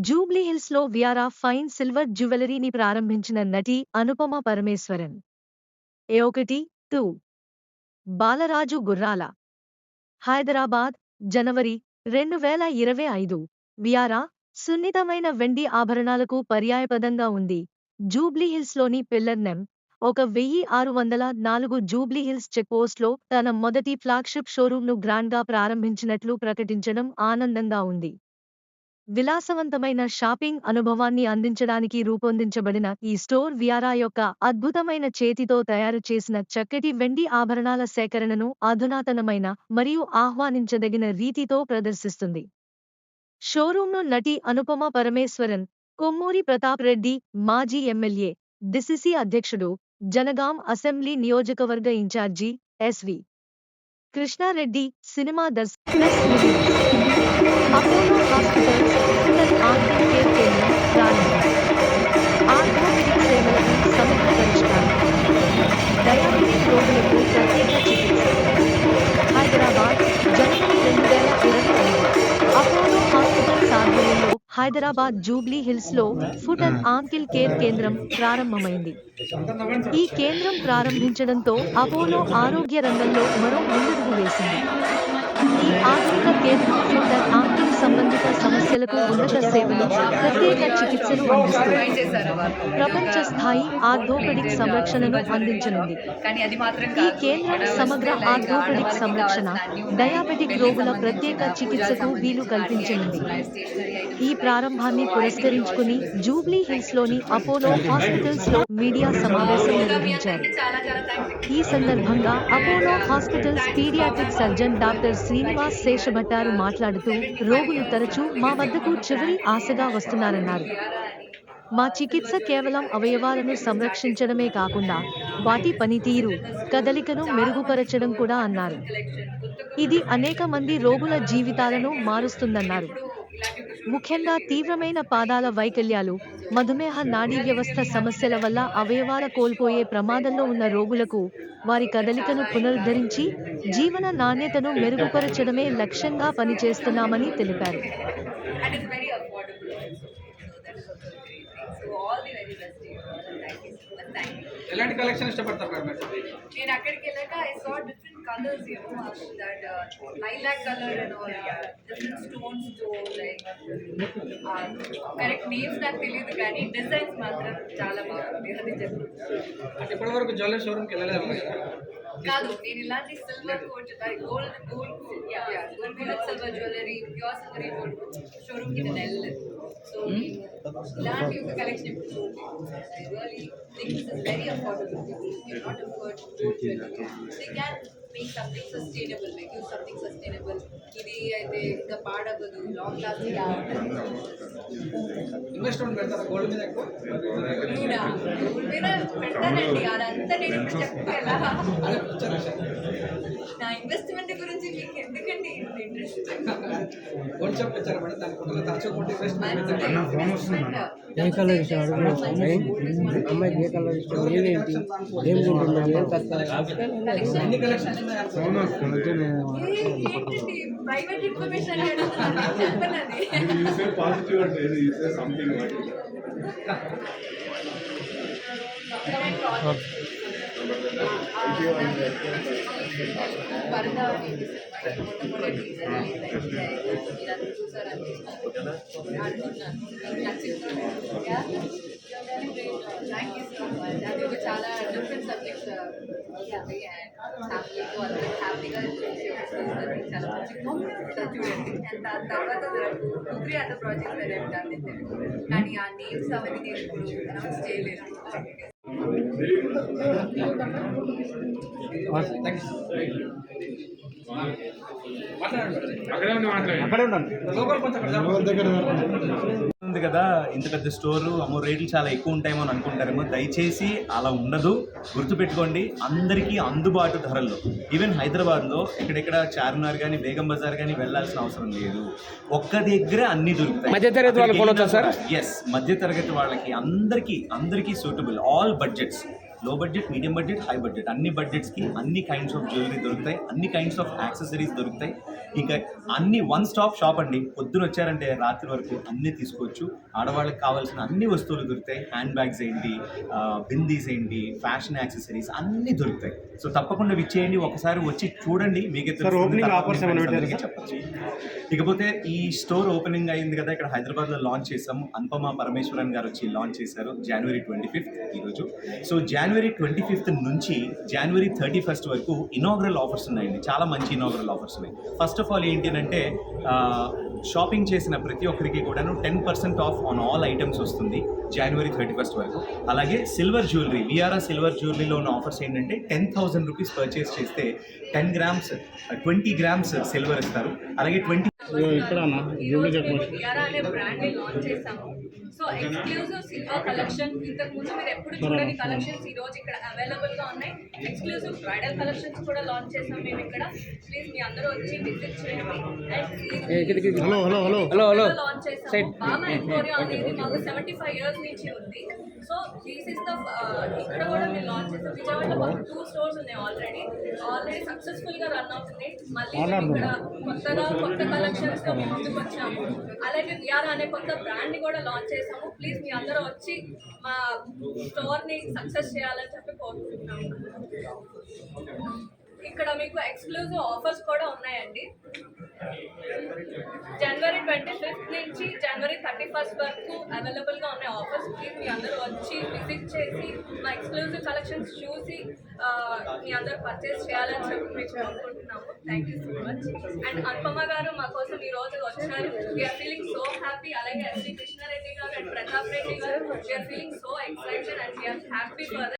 జూబ్లీహిల్స్లో వియారా fine silver జ్యువెలరీని ప్రారంభించిన నటి అనుపమ పరమేశ్వరన్. ఏ1 2 బాలరాజు గుర్రాల. హైదరాబాద్, జనవరి 2025. వియారా సున్నితమైన వెండి ఆభరణాలకు పర్యాయపదంగా ఉంది. జూబ్లీహిల్స్లోని పిల్లర్ నెం. 1604 జూబ్లీహిల్స్ చెక్పోస్ట్లో తన మొదటి ఫ్లాగ్షిప్ షోరూంను గ్రాండ్గా ప్రారంభించినట్లు ప్రకటించడం ఆనందంగా ఉంది. విలాసవంతమైన షాపింగ్ అనుభవాన్ని అందించడానికి రూపొందించబడిన ఈ స్టోర్ వియారా యొక్క అద్భుతమైన చేతితో తయారు చేసిన చక్కటి వెండి ఆభరణాల సేకరణను అధునాతనమైన మరియు ఆహ్వానించదగిన రీతితో ప్రదర్శిస్తుంది. షోరూంను నటి అనుపమ పరమేశ్వరన్, కొమ్మూరి ప్రతాప్ రెడ్డి, మాజీ ఎమ్మెల్యే, డిసిసి అధ్యక్షుడు, జనగాం అసెంబ్లీ నియోజకవర్గ ఇన్ఛార్జి ఎస్వి కృష్ణారెడ్డి, సినిమా దర్శకుడు, అపోలో హాస్పిటల్స్, ఫుటన్ ఆర్కిడ్ కేర్ కేంద్రం ప్రారంభం. ఆర్థోపెడిక్ సేవలకు సమగ్ర పరిష్కారం. డయాబెటిక్ రోగులకు ప్రత్యేక చికిత్స. హైదరాబాద్, జనవరి 2025. అపోలో హాస్పిటల్స్ ఆధ్వర్యంలో హైదరాబాద్ జూబ్లీ హిల్స్లో ఫుటన్ ఆంకిల్ కేర్ కేంద్రం ప్రారంభమైంది. ఈ కేంద్రం ప్రారంభించడంతో అపోలో ఆరోగ్య రంగంలో మరో ముందడుగు వేసింది. ఈ ఆధునిక కేంద్రం ఫుటన్ ఆంకిల్ సంబంధిత సమస్యలకు ఉన్నత సేవలు, ప్రత్యేక చికిత్సలు అందిస్తుంది. ప్రపంచ స్థాయి ఆర్థోపెడిక్ సంరక్షణను అందించనుంది. ఈ కేంద్రం సమగ్ర ఆర్థోపెడిక్ సంరక్షణ, డయాబెటిక్ రోగుల ప్రత్యేక చికిత్సకు వీలు కల్పించనుంది. ఈ ప్రారంభాన్ని పురస్కరించుకుని జూబ్లీ హిల్స్లోని అపోలో హాస్పిటల్స్లో మీడియా సమావేశం నిర్వహించారు. ఈ సందర్భంగా Apollo hospitals paediatric surgeon doctor Srinivas Seshabhattaru మాట్లాడుతూ, రోగులు తరచూ మా వద్దకు చివరి ఆశగా వస్తున్నారన్నారు. మా చికిత్స కేవలం అవయవాలను సంరక్షించడమే కాకుండా వాటి పనితీరు, కదలికను మెరుగుపరచడం కూడా అన్నారు. ఇది అనేక మంది రోగుల జీవితాలను మారుస్తుందన్నారు. ముఖ్యంగా తీవ్రమైన పాదాల వైకల్యాలు, మధుమేహ నాడీ వ్యవస్థ సమస్యల వల్ల అవయవాల కోల్పోయే ప్రమాదంలో ఉన్న రోగులకు వారి కదలికను పునరుద్ధరించి జీవన నాణ్యతను మెరుగుపరచడమే లక్ష్యంగా పనిచేస్తున్నామని తెలిపారు. ఎలాంటి కలెక్షన్ ఇష్టపడతారు మేడం? నేను అక్కడికి వెళ్ళాక I saw different colours, you know, that lilac colour and all, different stones తో లైక్ కరెక్ట్ నేమ్స్ నాకు తెలియదు కానీ డిజైన్స్ మాత్రం చాలా బాగుంది. అది చెప్తాను. అంటే ఇప్పటివరకు జ్యువెలరీ షోరూమ్కి వెళ్ళలేదు కాదు, నేను ఇలాంటి silver coat, gold silver jewellery, pure silver gold షోరూమ్కి నేను వెళ్ళలేదు. సో ఇలాంటి ఒక కలెక్షన్ ఇప్పుడు I really think this is very affordable. You not afford gold jewellery, they can make something sustainable, make you something sustainable. ఇది అయితే ఇంకా పాడవదు, లాంగ్ లాస్టింగ్ ఇన్వెస్ట్మెంట్ పెడతారా గోల్డ్ మీద? ఎక్కువ గోల్డ్ మీద పెడతానండి, అదంతా నేను ఇప్పుడు చెప్పగల. నా ఇన్వెస్ట్మెంట్ గురించి మీకు ఎందుకండి ఇంట్రెస్ట్? గోల్డ్ షాప్ వచ్చారా మేడం? దానికి తరచూ కొంటే ఇన్వెస్ట్మెంట్ ఏ కలర్ ఇష్టం? అమ్మాయికి ఏ కలర్ ఇష్టం? ఏమేంటి ఏం ఎన్ని కలెక్షన్స్ ఉన్నాయి? ప్రైవేట్ ఇన్ఫర్మేషన్ చెప్పనండి. చాలా డిఫరెంట్ సబ్జెక్ట్స్ ఫ్యామిలీతో అందరూ హ్యాపీగా చాలా మంచి చూడండి. అండ్ దాని తర్వాత 2-3 అదర్ ప్రాజెక్ట్స్ వేరే కానీ ఆ నేమ్స్ అవన్నీ నేను ఇప్పుడు అనౌన్స్ చేయలేదు. ఉంది కదా, ఇంత పెద్ద స్టోరు, అమ్మో రేట్లు చాలా ఎక్కువ ఉంటాయేమో అని అనుకుంటారేమో. దయచేసి అలా ఉండదు, గుర్తుపెట్టుకోండి. అందరికీ అందుబాటు ధరల్లో, ఈవెన్ హైదరాబాద్లో ఎక్కడెక్కడ చార్మినార్ కానీ బేగం బజార్ కానీ వెళ్ళాల్సిన అవసరం లేదు. ఒక్క దగ్గర అన్ని దొరుకుతాయి. మధ్యతరగతి వాళ్ళు కొనొచ్చా సార్? ఎస్, మధ్యతరగతి వాళ్ళకి అందరికీ సూటబుల్, ఆల్ బడ్జెట్స్. లో budget, medium budget, high budget అన్ని బడ్జెట్స్కి అన్ని కైండ్స్ ఆఫ్ జ్యువెలరీ దొరుకుతాయి, అన్ని కైండ్స్ ఆఫ్ యాక్సెసరీస్ దొరుకుతాయి. ఇంకా అన్ని వన్ స్టాప్ షాప్ అండి. పొద్దున వచ్చారంటే రాత్రి వరకు అన్నీ తీసుకోవచ్చు. ఆడవాళ్ళకి కావాల్సిన అన్ని వస్తువులు దొరుకుతాయి. హ్యాండ్ బ్యాగ్స్ ఏంటి, బిందీస్ ఏంటి, ఫ్యాషన్ యాక్సెసరీస్ అన్నీ దొరుకుతాయి. సో తప్పకుండా విచ్చేయండి, ఒకసారి వచ్చి చూడండి, మీకే చెప్పచ్చు. ఇకపోతే ఈ స్టోర్ ఓపెనింగ్ అయింది కదా, ఇక్కడ హైదరాబాద్లో లాంచ్ చేసాము. అనుపమ పరమేశ్వరన్ గారు వచ్చి లాంచ్ చేశారు January 25th ఈరోజు. సో January 25th నుంచి January 31st వరకు ఇనాగ్రల్ ఆఫర్స్ ఉన్నాయండి. చాలా మంచి ఇనాగ్రల్ ఆఫర్స్ ఉన్నాయి. ఫస్ట్ ఆఫ్ ఆల్ ఏంటి అంటే షాపింగ్ చేసిన ప్రతి ఒక్కరికి కూడాను 10% ఆఫ్ ఆన్ ఆల్ ఐటమ్స్ వస్తుంది January 31st వరకు. అలాగే సిల్వర్ జ్యువెలరీ, విఆర్ఆర్ సిల్వర్ జ్యువెలరీలో ఉన్న ఆఫర్స్ ఏంటంటే 10,000 రూపీస్ పర్చేస్ చేస్తే 10 grams 20 grams సిల్వర్ ఇస్తారు. అలాగే 20 విఆర్ఆర్ అనే బ్రాండ్ ని లాంచ్ చేసాము. సో ఎక్స్క్లూజివ్ సిల్వర్ కలెక్షన్, ఇంతకు ముందు మీరు ఎప్పుడు చూడని కలెక్షన్స్ ఈ రోజు ఇక్కడ అవైలబుల్ గా ఉన్నాయి. ఎక్స్క్లూజివ్ బ్రైడల్ కలెక్షన్స్ కూడా లాంచ్ చేసాం మేము ఇక్కడ. ప్లీజ్ మీ అందరూ వచ్చి విజిట్ చేయండి. అండ్ లాంచ్ చేసాము. బాబా ఎంపోరియా అనేది మాకు 75 years నుంచి ఉంది. సో దిస్ ఇస్ ద ఇక్కడ కూడా మేము లాంచ్ చేసాం. విజయవాడలో మాకు 2 stores ఉన్నాయి ఆల్రెడీ సక్సెస్ఫుల్ గా రన్ అవుతున్నాయి. మళ్ళీ ఇక్కడ కొత్త కలెక్షన్స్ ముందుకు వచ్చాము. అలాగే విఆర్ అనే కొత్త బ్రాండ్ ని కూడా లాంచ్ చేసాము. ప్లీజ్ మీ అందరూ వచ్చి మా స్టోర్ ని సక్సెస్ చేయాలని చెప్పి కోరుకుంటున్నాము. ఇక్కడ మీకు ఎక్స్క్లూజివ్ ఆఫర్స్ కూడా ఉన్నాయండి. January 25th నుంచి January 31st వరకు అవైలబుల్ గా ఉన్నాయి ఆఫర్స్. ప్లీజ్ మీ అందరూ వచ్చి విజిట్ చేసి మా ఎక్స్క్లూజివ్ కలెక్షన్స్ చూసి మీ అందరూ పర్చేస్ చేయాలని చెప్పి మేము కోరుకుంటున్నాము. Thank you so much. And Anupama garu మా కోసం ఈ రోజు వచ్చారు. We are feeling so happy. అలాగే S V Krishna Reddy garu and Pratap Reddy garu, we are feeling so excited and we are happy for